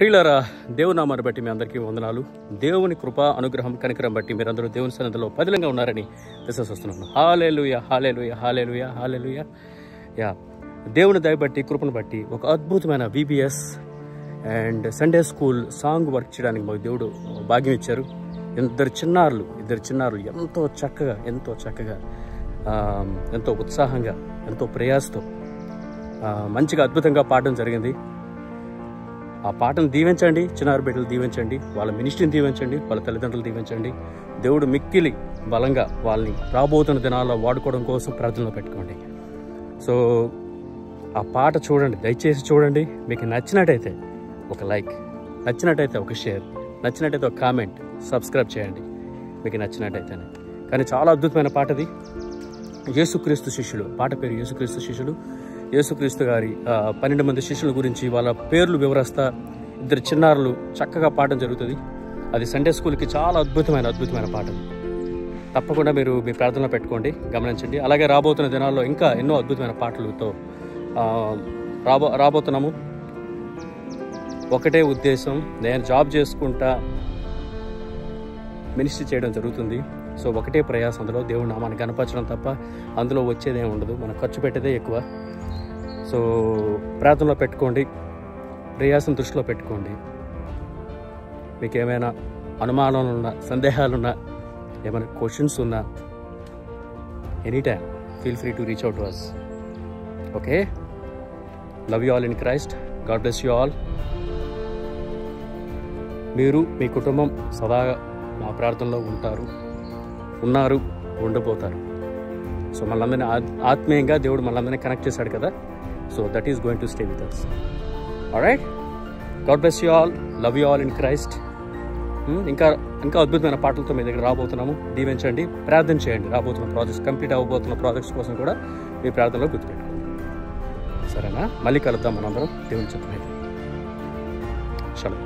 ప్రియులారా, దేవుని నామాన్ని బట్టి మీ అందరికీ వందనాలు. దేవుని కృప, అనుగ్రహం, కనికరం బట్టి మీరందరూ దేవుని సన్నిధిలో పదిలంగా ఉన్నారని విశ్వసిస్తున్నాను. హల్లెలూయా, హల్లెలూయా, హల్లెలూయా, హల్లెలూయా. యా, దేవుని దయ బట్టి, కృపను బట్టి ఒక అద్భుతమైన VBS and Sunday school song work చేయడానికి మాకు దేవుడు భాగ్యం ఇచ్చారు. ఇద్దరు చిన్నారులు ఎంతో చక్కగా ఎంతో ఉత్సాహంగా, ఎంతో ప్రయాసతో మంచిగా అద్భుతంగా పాడడం జరిగింది. ఆ పాటను దీవించండి, చిన్నారి బిడ్డలు దీవించండి, వాళ్ళ మినిస్ట్రీని దీవించండి, వాళ్ళ తల్లిదండ్రులు దీవించండి. దేవుడు మిక్కిలి బలంగా వాళ్ళని రాబోతున్న దినాల్లో వాడుకోవడం కోసం ప్రార్థనలో పెట్టుకోండి. సో ఆ పాట చూడండి, దయచేసి చూడండి. మీకు నచ్చినట్టయితే ఒక లైక్, నచ్చినట్టయితే ఒక షేర్, నచ్చినట్టయితే ఒక కామెంట్, సబ్స్క్రైబ్ చేయండి మీకు నచ్చినట్టయితేనే. కానీ చాలా అద్భుతమైన పాట అది. యేసుక్రీస్తు శిష్యులు, పాట పేరు యేసుక్రీస్తు శిష్యులు. యేసుక్రీస్తు గారి 12 మంది శిష్యుల గురించి వాళ్ళ పేర్లు వివరిస్తా ఇద్దరు చిన్నారులు చక్కగా పాడడం జరుగుతుంది. అది సండే స్కూల్కి చాలా అద్భుతమైన పాట. తప్పకుండా మీరు మీ ప్రార్థనలో పెట్టుకోండి, గమనించండి. అలాగే రాబోతున్న దినాల్లో ఇంకా ఎన్నో అద్భుతమైన పాటలతో రాబోతున్నాము. ఒకటే ఉద్దేశం, నేను జాబ్ చేసుకుంటా మినిస్ట్రీ చేయడం జరుగుతుంది. సో ఒకటే ప్రయాసం, అందులో దేవుడి నామాన్ని కనపరచడం తప్ప అందులో వచ్చేదేం ఉండదు. మనం ఖర్చు పెట్టేదే ఎక్కువ. సో ప్రార్థనలో పెట్టుకోండి, ప్రయాసం దృష్టిలో పెట్టుకోండి. మీకు ఏమైనా అనుమానాలున్నా, సందేహాలున్నా, ఏమైనా క్వశ్చన్స్ ఉన్నా, any time feel free to reach out to us. Okay, love you all in Christ. God bless you all. మీరు మీ కుటుంబం సదా మా ప్రార్థనలో ఉన్నారు, ఉండబోతారు. సో మనందరినీ ఆత్మీయంగా దేవుడు మనందరినీ కనెక్ట్ చేశాడు కదా. So that is going to stay with us. Alright, God bless you all, love you all in Christ. ఇంకా అద్భుతమైన పాటలతో మీ దగ్గర రాబోతున్నాము. దీవించండి, ప్రార్థన చేయండి. రాబోతున్న ప్రాజెక్ట్స్, కంప్లీట్ అవ్వబోతున్న ప్రాజెక్ట్స్ కోసం కూడా మీ ప్రార్థనలో గుర్తుపెట్టుకోండి. సరేనా? మళ్ళీ కలుద్దాం మనందరం దేవుని చిత్తమైతే. షలోమ్.